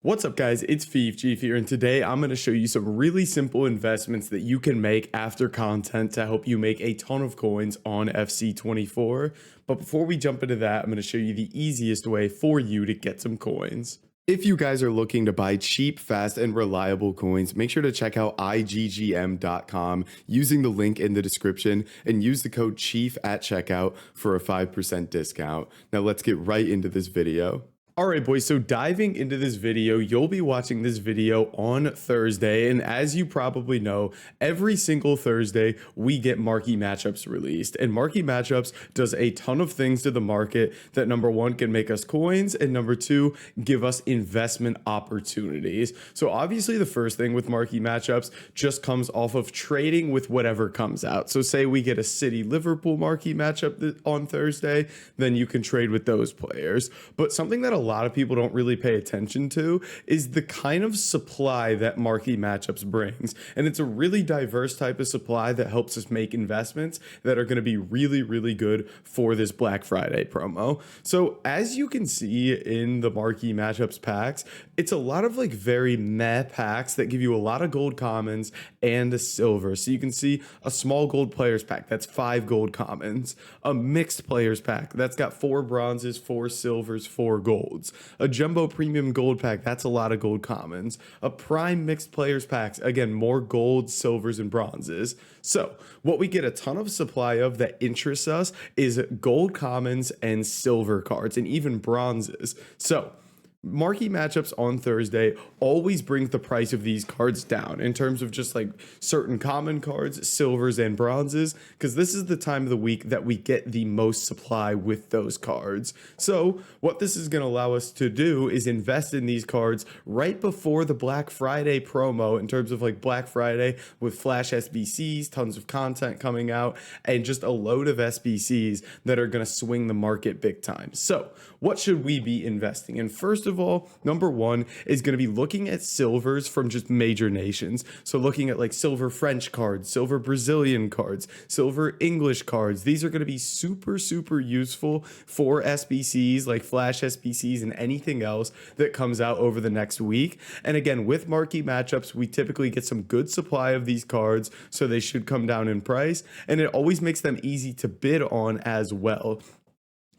What's up guys, it's EAFC here, and today I'm going to show you some really simple investments that you can make after content to help you make a ton of coins on FC24. But before we jump into that, I'm going to show you the easiest way for you to get some coins. If you guys are looking to buy cheap, fast, and reliable coins, make sure to check out iggm.com using the link in the description and use the code CHIEF at checkout for a 5% discount. Now let's get right into this video. Alright boys, so diving into this video, you'll be watching this video on Thursday, and as you probably know, every single Thursday we get marquee matchups released, and marquee matchups does a ton of things to the market that number one can make us coins, and number two, give us investment opportunities. So obviously the first thing with marquee matchups just comes off of trading with whatever comes out. So say we get a City-Liverpool marquee matchup on Thursday, then you can trade with those players. But something that a lot of people don't really pay attention to is the kind of supply that marquee matchups brings. And it's a really diverse type of supply that helps us make investments that are going to be really, really good for this Black Friday promo. So as you can see in the marquee matchups packs, it's a lot of like very meh packs that give you a lot of gold commons and a silver. So you can see a small gold players pack, that's 5 gold commons, a mixed players pack, that's got 4 bronzes, 4 silvers, 4 golds. A jumbo premium gold pack, that's a lot of gold commons. A prime mixed players packs, again, more golds, silvers, and bronzes. So what we get a ton of supply of that interests us is gold commons and silver cards, and even bronzes. So marquee matchups on Thursday always brings the price of these cards down in terms of just like certain common cards, silvers, and bronzes, because this is the time of the week that we get the most supply with those cards. So what this is going to allow us to do is invest in these cards right before the Black Friday promo, in terms of like Black Friday with flash SBCs, tons of content coming out, and just a load of SBCs that are going to swing the market big time. So what should we be investing in? First of all, number one is going to be looking at silvers from just major nations. So looking at like silver French cards, silver Brazilian cards, silver English cards. These are going to be super, super useful for SBCs, like flash SBCs and anything else that comes out over the next week. And again, with marquee matchups, we typically get some good supply of these cards, so they should come down in price. And it always makes them easy to bid on as well.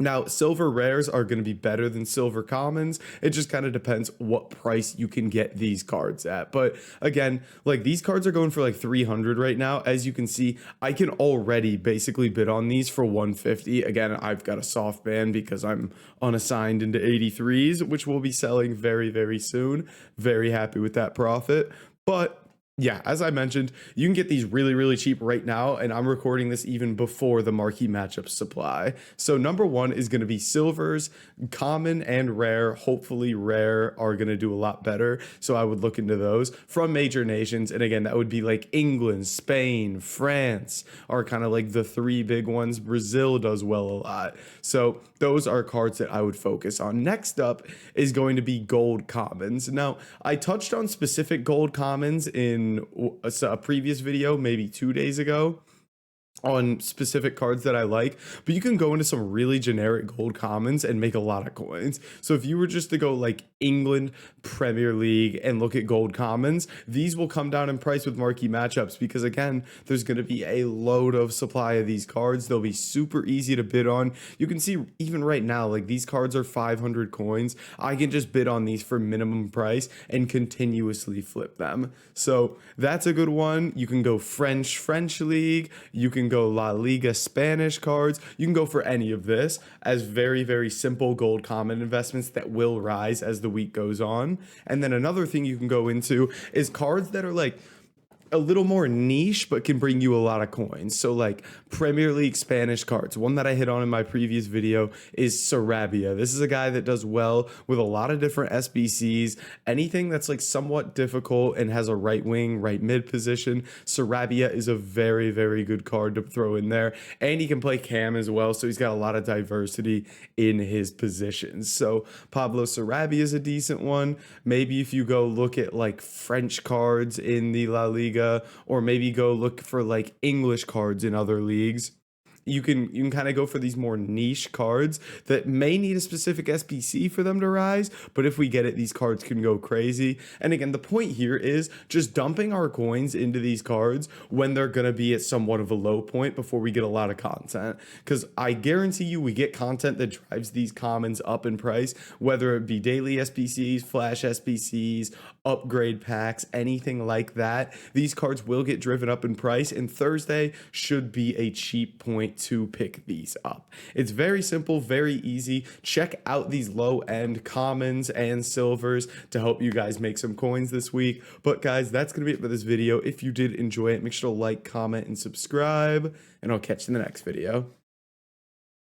Now, silver rares are going to be better than silver commons. It just kind of depends what price you can get these cards at. But again, like these cards are going for like 300 right now. As you can see, I can already basically bid on these for 150. Again, I've got a soft ban because I'm unassigned into 83s, which will be selling very, very soon. Very happy with that profit. But yeah, as I mentioned, you can get these really, really cheap right now, and I'm recording this even before the marquee matchup supply. So number one is going to be silvers, common and rare. Hopefully rare are going to do a lot better, so I would look into those from major nations. And again, that would be like England, Spain, France are kind of like the 3 big ones. Brazil does well a lot. So those are cards that I would focus on. Next up is going to be gold commons. Now, I touched on specific gold commons in a previous video, maybe 2 days ago, on specific cards that I like, but you can go into some really generic gold commons and make a lot of coins. So if you were just to go like England Premier League and look at gold commons, these will come down in price with marquee matchups, because again, there's going to be a load of supply of these cards. They'll be super easy to bid on. You can see even right now, like these cards are 500 coins. I can just bid on these for minimum price and continuously flip them. So that's a good one. You can go French League. You can go La Liga Spanish cards. You can go for any of this as very, very simple gold common investments that will rise as the week goes on. And then another thing you can go into is cards that are like a little more niche but can bring you a lot of coins. So like Premier League Spanish cards. One that I hit on in my previous video is Sarabia. This is a guy that does well with a lot of different SBCs. Anything that's like somewhat difficult and has a right wing, right mid position, Sarabia is a very, very good card to throw in there. And he can play cam as well, so he's got a lot of diversity in his positions. So Pablo Sarabia is a decent one. Maybe if you go look at like French cards in the La Liga, or maybe go look for like English cards in other leagues. you can kind of go for these more niche cards that may need a specific SBC for them to rise, but if we get it, these cards can go crazy. And again, the point here is just dumping our coins into these cards when they're going to be at somewhat of a low point before we get a lot of content, because I guarantee you we get content that drives these commons up in price, whether it be daily SBCs, flash SBCs, upgrade packs, anything like that. These cards will get driven up in price, and Thursday should be a cheap point to pick these up. It's very simple, very easy. Check out these low end commons and silvers to help you guys make some coins this week. But guys, that's going to be it for this video. If you did enjoy it, make sure to like, comment, and subscribe, and I'll catch you in the next video.